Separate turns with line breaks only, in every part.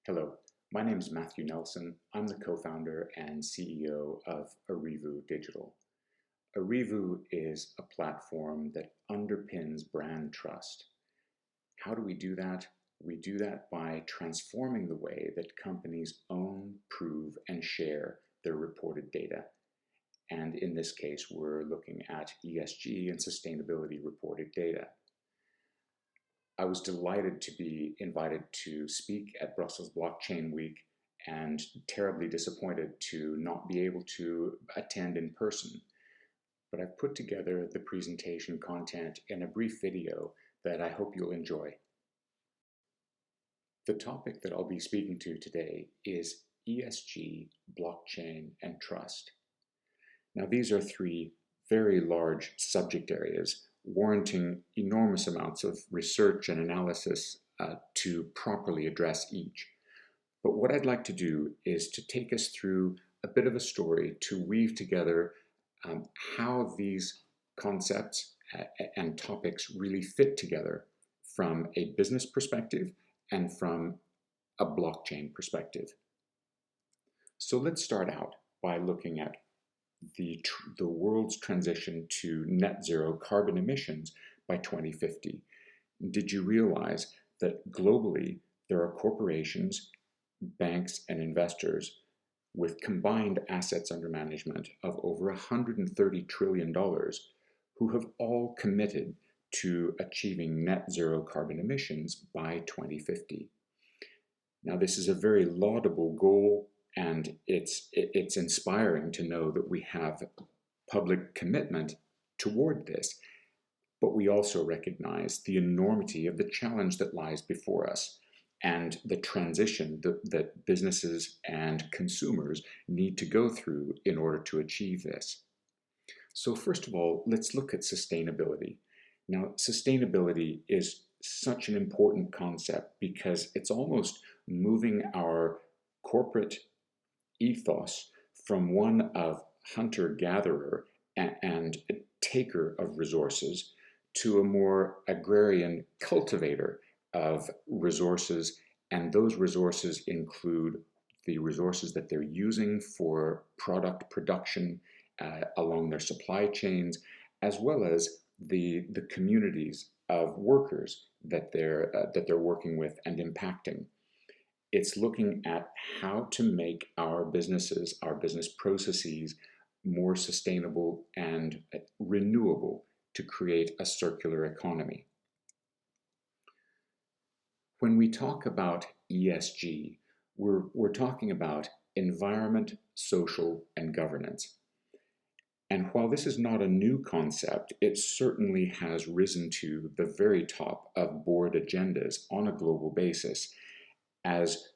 Hello, my name is Matthew Nelson. I'm the co-founder and CEO of Arivu Digital. Arivu is a platform that underpins brand trust. How do we do that? We do that by transforming the way that companies own, prove, and share their reported data. And in this case, we're looking at ESG and sustainability reported data. I was delighted to be invited to speak at Brussels Blockchain Week and terribly disappointed to not be able to attend in person. But I've put together the presentation content in a brief video that I hope you'll enjoy. The topic that I'll be speaking to today is ESG, Blockchain, and Trust. Now, these are three very large subject areas warranting enormous amounts of research and analysis to properly address each. But what I'd like to do is to take us through a bit of a story to weave together how these concepts and topics really fit together from a business perspective and from a blockchain perspective. So let's start out by looking at the world's transition to net zero carbon emissions by 2050. Did you realize that globally there are corporations, banks, and investors with combined assets under management of over $130 trillion who have all committed to achieving net zero carbon emissions by 2050? Now, this is a very laudable goal, and it's inspiring to know that we have public commitment toward this, but we also recognize the enormity of the challenge that lies before us and the transition that businesses and consumers need to go through in order to achieve this. So first of all, let's look at sustainability. Now, sustainability is such an important concept because it's almost moving our corporate ethos from one of hunter-gatherer and taker of resources to a more agrarian cultivator of resources, and those resources include the resources that they're using for product production along their supply chains, as well as the communities of workers that they're working with and impacting. It's looking at how to make our businesses, our business processes, more sustainable and renewable to create a circular economy. When we talk about ESG, we're talking about environment, social, and governance. And while this is not a new concept, it certainly has risen to the very top of board agendas on a global basis, as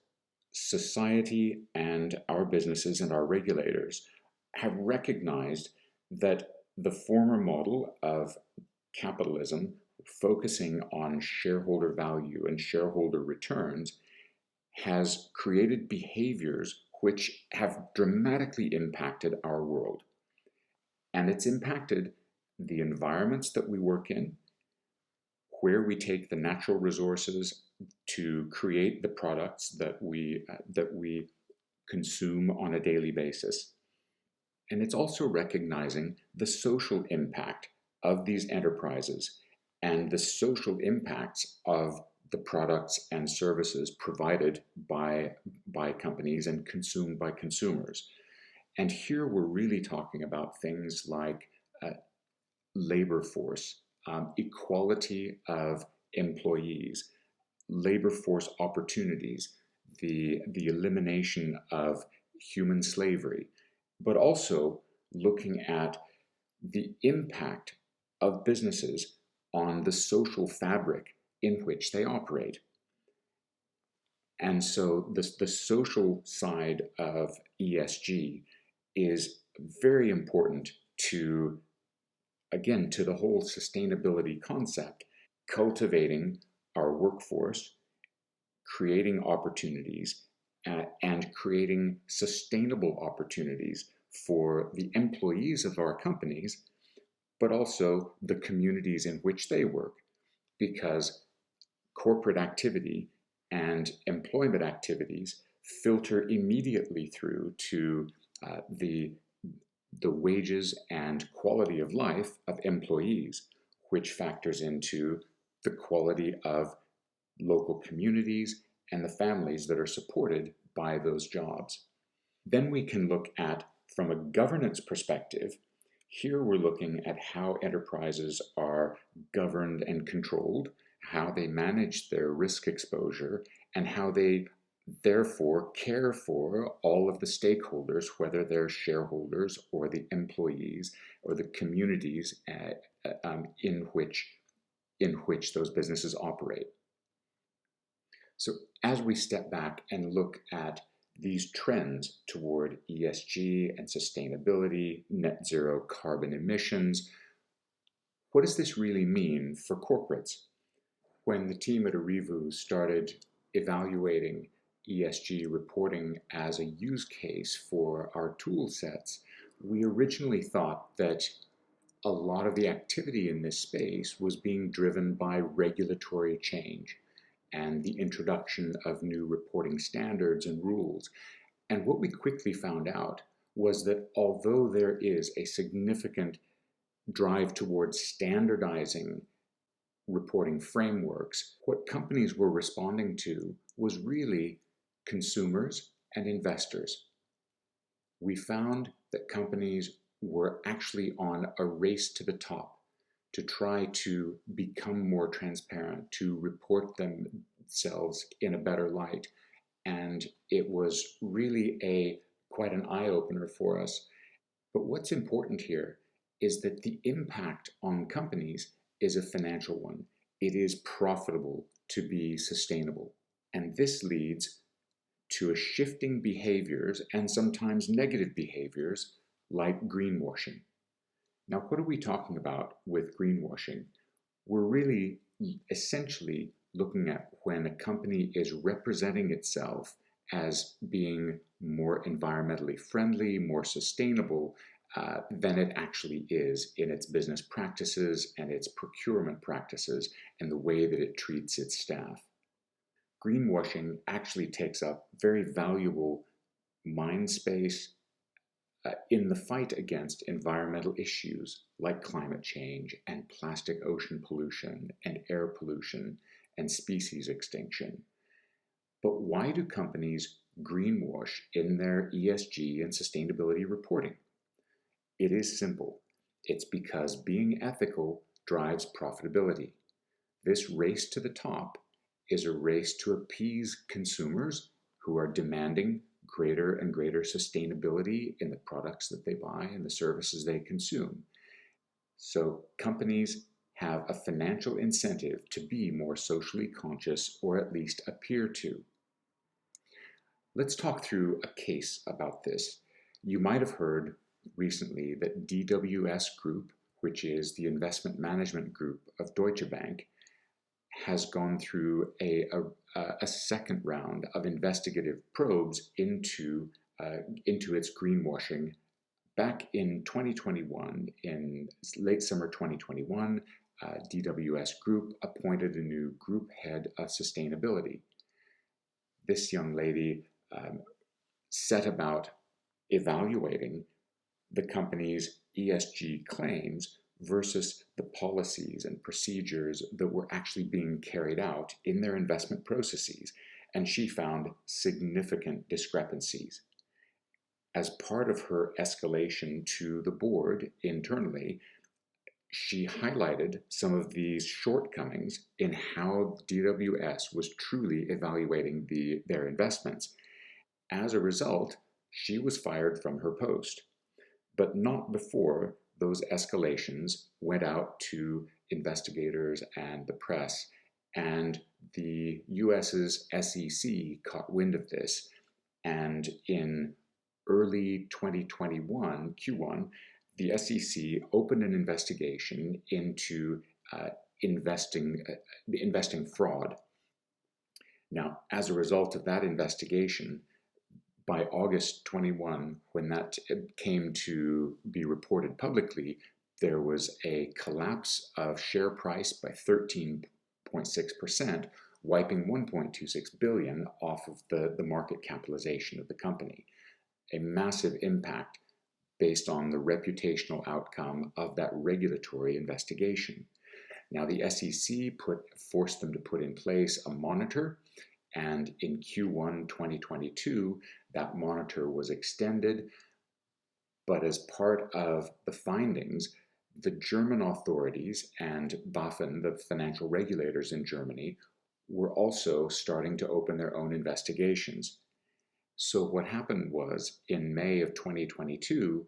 society and our businesses and our regulators have recognized that the former model of capitalism, focusing on shareholder value and shareholder returns, has created behaviors which have dramatically impacted our world. And it's impacted the environments that we work in, where we take the natural resources to create the products that we consume on a daily basis. And it's also recognizing the social impact of these enterprises and the social impacts of the products and services provided by companies and consumed by consumers. And here we're really talking about things like labor force, equality of employees, labor force opportunities, the elimination of human slavery, but also looking at the impact of businesses on the social fabric in which they operate. And so the social side of ESG is very important to, again, to the whole sustainability concept, cultivating our workforce, creating opportunities, and creating sustainable opportunities for the employees of our companies, but also the communities in which they work, because corporate activity and employment activities filter immediately through to the wages and quality of life of employees, which factors into the quality of local communities and the families that are supported by those jobs. Then we can look at, from a governance perspective, here we're looking at how enterprises are governed and controlled, how they manage their risk exposure, and how they therefore care for all of the stakeholders, whether they're shareholders or the employees or the communities in which those businesses operate. So as we step back and look at these trends toward ESG and sustainability, net zero carbon emissions, what does this really mean for corporates? When the team at Arivu started evaluating ESG reporting as a use case for our tool sets, we originally thought that a lot of the activity in this space was being driven by regulatory change and the introduction of new reporting standards and rules. And what we quickly found out was that although there is a significant drive towards standardizing reporting frameworks, what companies were responding to was really consumers and investors. We found that companies were actually on a race to the top to try to become more transparent, to report themselves in a better light. And it was really quite an eye-opener for us. But what's important here is that the impact on companies is a financial one. It is profitable to be sustainable. And this leads to a shifting behaviors and sometimes negative behaviors like greenwashing. Now, what are we talking about with greenwashing? We're really essentially looking at when a company is representing itself as being more environmentally friendly, more sustainable than it actually is in its business practices and its procurement practices and the way that it treats its staff. Greenwashing actually takes up very valuable mind space in the fight against environmental issues like climate change and plastic ocean pollution and air pollution and species extinction. But why do companies greenwash in their ESG and sustainability reporting? It is simple. It's because being ethical drives profitability. This race to the top is a race to appease consumers who are demanding greater and greater sustainability in the products that they buy and the services they consume. So companies have a financial incentive to be more socially conscious, or at least appear to. Let's talk through a case about this. You might have heard recently that DWS Group, which is the investment management group of Deutsche Bank, has gone through a second round of investigative probes into its greenwashing. Back in 2021, in late summer 2021, DWS Group appointed a new group head of sustainability. This young lady set about evaluating the company's ESG claims versus the policies and procedures that were actually being carried out in their investment processes, and she found significant discrepancies. As part of her escalation to the board internally, she highlighted some of these shortcomings in how DWS was truly evaluating their investments. As a result, she was fired from her post, but not before those escalations went out to investigators and the press, and the US's SEC caught wind of this, and in early 2021, Q1, the SEC opened an investigation into investing fraud. Now, as a result of that investigation, by August 21, when that came to be reported publicly, there was a collapse of share price by 13.6%, wiping 1.26 billion off of the market capitalization of the company. A massive impact based on the reputational outcome of that regulatory investigation. Now, the SEC forced them to put in place a monitor, and in Q1 2022, that monitor was extended. But as part of the findings, the German authorities and BaFin, the financial regulators in Germany, were also starting to open their own investigations. So what happened was, in May of 2022,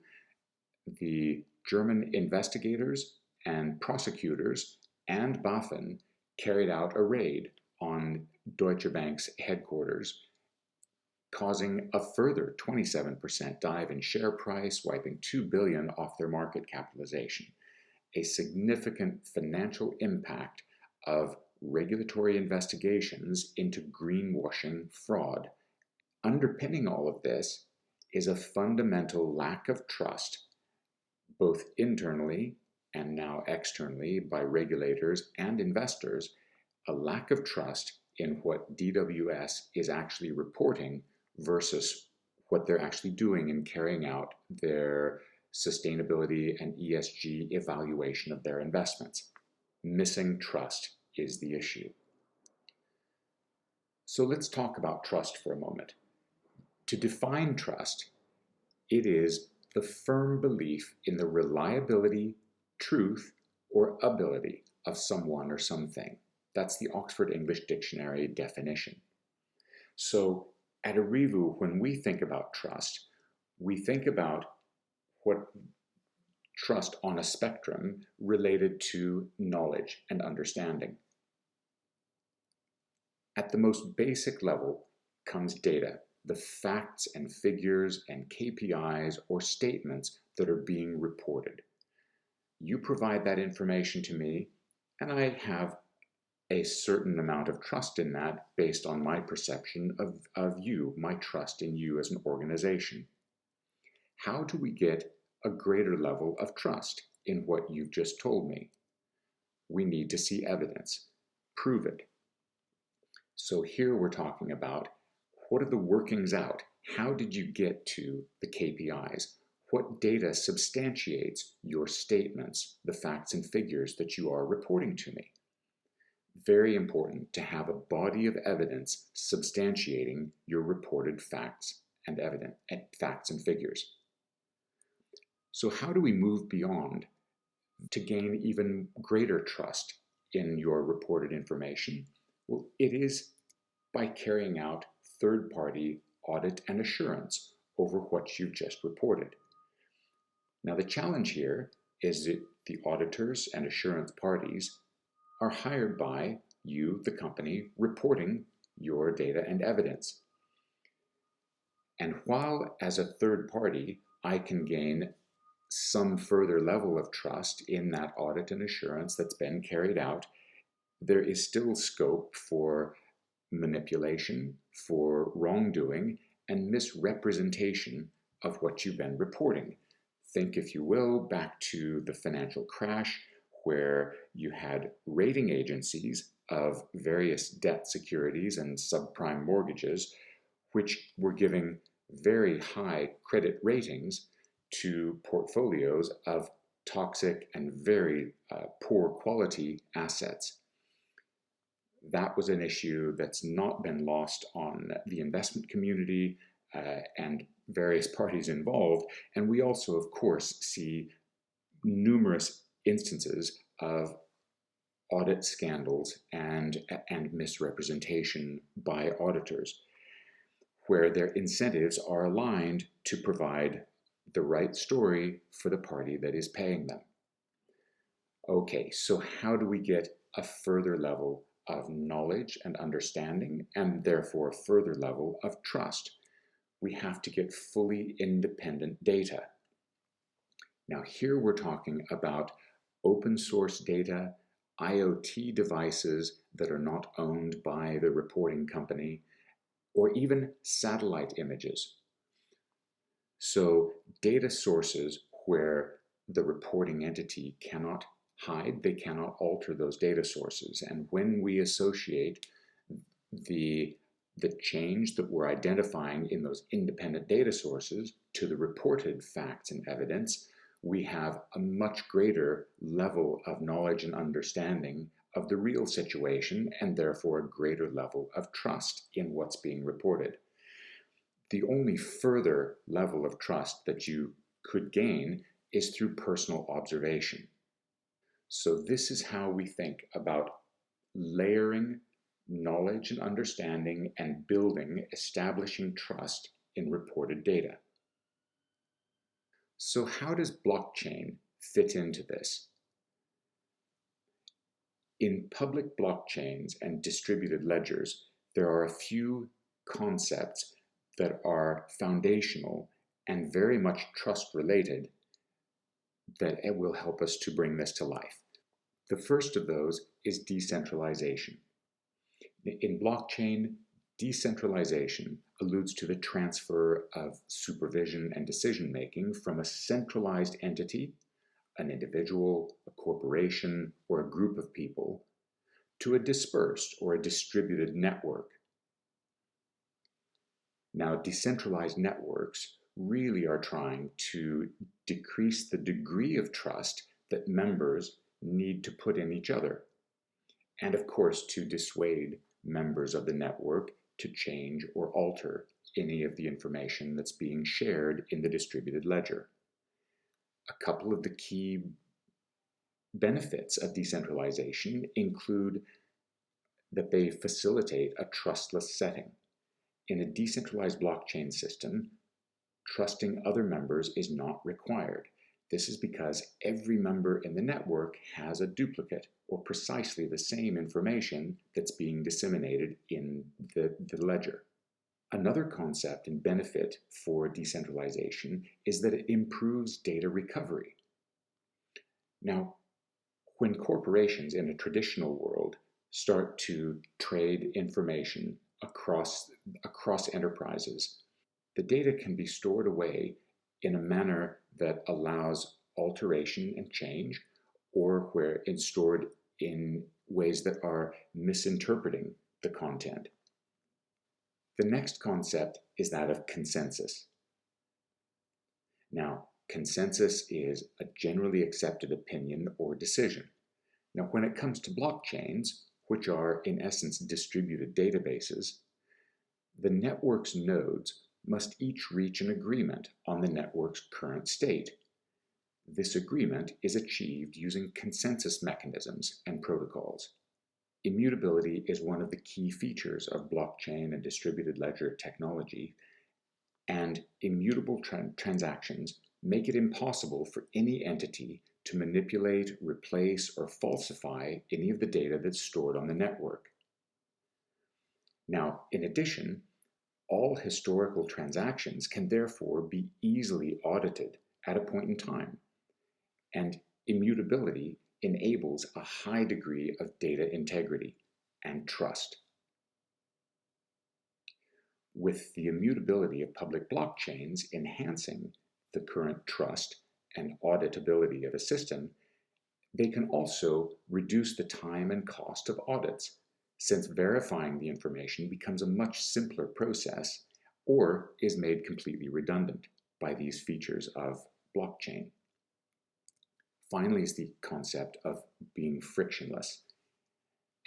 the German investigators and prosecutors and BaFin carried out a raid on Deutsche Bank's headquarters, causing a further 27% dive in share price, wiping $2 billion off their market capitalization. A significant financial impact of regulatory investigations into greenwashing fraud. Underpinning all of this is a fundamental lack of trust, both internally and now externally by regulators and investors, a lack of trust in what DWS is actually reporting versus what they're actually doing in carrying out their sustainability and ESG evaluation of their investments. Missing trust is the issue. So let's talk about trust for a moment. To define trust, it is the firm belief in the reliability, truth, or ability of someone or something. That's the Oxford English Dictionary definition. So at Arivu, when we think about trust, we think about what trust on a spectrum related to knowledge and understanding. At the most basic level comes data, the facts and figures and KPIs or statements that are being reported. You provide that information to me, and I have a certain amount of trust in that based on my perception of you, my trust in you as an organization. How do we get a greater level of trust in what you've just told me? We need to see evidence. Prove it. So here we're talking about what are the workings out? How did you get to the KPIs? What data substantiates your statements, the facts and figures that you are reporting to me? Very important to have a body of evidence substantiating your reported facts and facts and figures. So how do we move beyond to gain even greater trust in your reported information? Well, it is by carrying out third-party audit and assurance over what you've just reported. Now, the challenge here is that the auditors and assurance parties are hired by you, the company, reporting your data and evidence. And while as a third party, I can gain some further level of trust in that audit and assurance that's been carried out, there is still scope for manipulation, for wrongdoing, and misrepresentation of what you've been reporting. Think, if you will, back to the financial crash, where you had rating agencies of various debt securities and subprime mortgages, which were giving very high credit ratings to portfolios of toxic and very poor quality assets. That was an issue that's not been lost on the investment community and various parties involved. And we also, of course, see numerous instances of audit scandals and misrepresentation by auditors, where their incentives are aligned to provide the right story for the party that is paying them. Okay, so how do we get a further level of knowledge and understanding, and therefore a further level of trust? We have to get fully independent data. Now here we're talking about open source data, IoT devices that are not owned by the reporting company, or even satellite images. So data sources where the reporting entity cannot hide, they cannot alter those data sources. And when we associate the change that we're identifying in those independent data sources to the reported facts and evidence, we have a much greater level of knowledge and understanding of the real situation, and therefore a greater level of trust in what's being reported. The only further level of trust that you could gain is through personal observation. So this is how we think about layering knowledge and understanding and establishing trust in reported data. So how does blockchain fit into this? In public blockchains and distributed ledgers, there are a few concepts that are foundational and very much trust-related that it will help us to bring this to life. The first of those is decentralization. In blockchain, decentralization alludes to the transfer of supervision and decision-making from a centralized entity, an individual, a corporation, or a group of people, to a dispersed or a distributed network. Now, decentralized networks really are trying to decrease the degree of trust that members need to put in each other, and of course to dissuade members of the network to change or alter any of the information that's being shared in the distributed ledger. A couple of the key benefits of decentralization include that they facilitate a trustless setting. In a decentralized blockchain system, trusting other members is not required. This is because every member in the network has a duplicate or precisely the same information that's being disseminated in the ledger. Another concept and benefit for decentralization is that it improves data recovery. Now, when corporations in a traditional world start to trade information across enterprises, the data can be stored away in a manner that allows alteration and change, or where it's stored in ways that are misinterpreting the content. The next concept is that of consensus. Now, consensus is a generally accepted opinion or decision. Now, when it comes to blockchains, which are in essence distributed databases, the network's nodes must each reach an agreement on the network's current state. This agreement is achieved using consensus mechanisms and protocols. Immutability is one of the key features of blockchain and distributed ledger technology, and immutable transactions make it impossible for any entity to manipulate, replace, or falsify any of the data that's stored on the network. Now, in addition, all historical transactions can therefore be easily audited at a point in time, and immutability enables a high degree of data integrity and trust. With the immutability of public blockchains enhancing the current trust and auditability of a system, they can also reduce the time and cost of audits, since verifying the information becomes a much simpler process or is made completely redundant by these features of blockchain. Finally is the concept of being frictionless.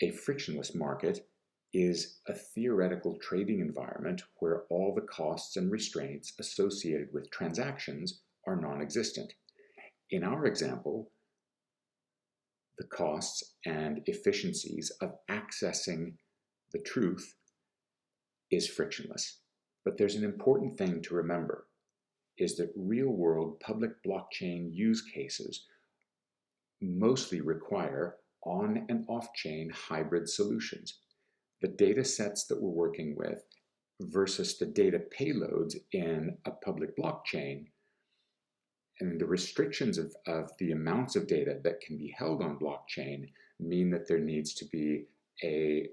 A frictionless market is a theoretical trading environment where all the costs and restraints associated with transactions are non-existent. In our example, the costs and efficiencies of accessing the truth is frictionless. But there's an important thing to remember, is that real-world public blockchain use cases mostly require on- and off-chain hybrid solutions. The data sets that we're working with versus the data payloads in a public blockchain and the restrictions of the amounts of data that can be held on blockchain mean that there needs to be a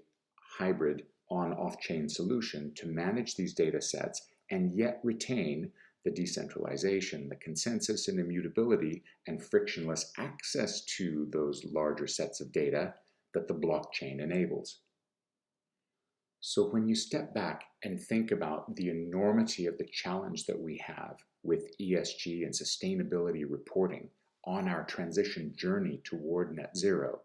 hybrid on-off-chain solution to manage these data sets and yet retain the decentralization, the consensus and immutability, and frictionless access to those larger sets of data that the blockchain enables. So when you step back and think about the enormity of the challenge that we have with ESG and sustainability reporting on our transition journey toward net zero,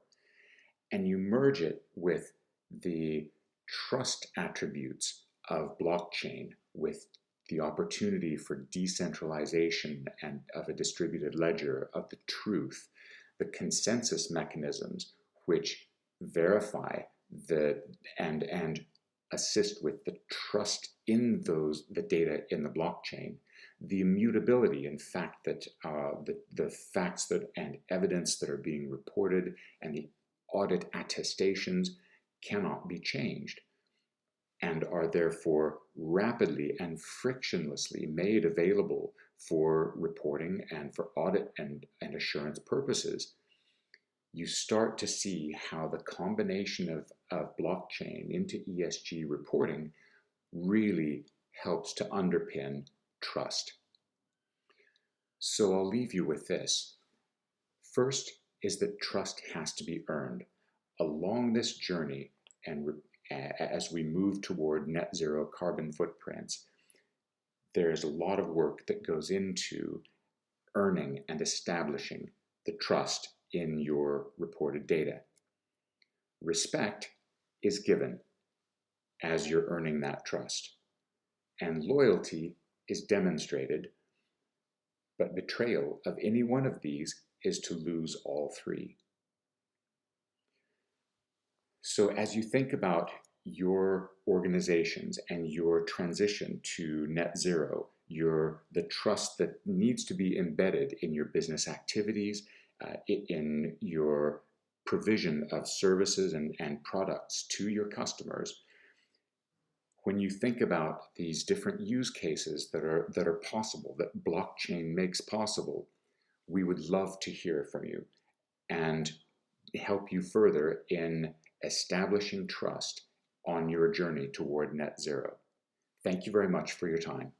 and you merge it with the trust attributes of blockchain, with the opportunity for decentralization and of a distributed ledger of the truth, the consensus mechanisms which verify and assist with the trust in the data in the blockchain, the immutability in fact that the facts that and evidence that are being reported and the audit attestations cannot be changed and are therefore rapidly and frictionlessly made available for reporting and for audit and assurance purposes. You start to see how the combination of blockchain into ESG reporting really helps to underpin trust. So I'll leave you with this. First is that trust has to be earned. Along this journey, and as we move toward net zero carbon footprints, there's a lot of work that goes into earning and establishing the trust in your reported data. Respect is given as you're earning that trust, and loyalty is demonstrated, but betrayal of any one of these is to lose all three. So as you think about your organizations and your transition to net zero, the trust that needs to be embedded in your business activities, in your provision of services and products to your customers, when you think about these different use cases that are possible, that blockchain makes possible, we would love to hear from you and help you further in establishing trust on your journey toward net zero. Thank you very much for your time.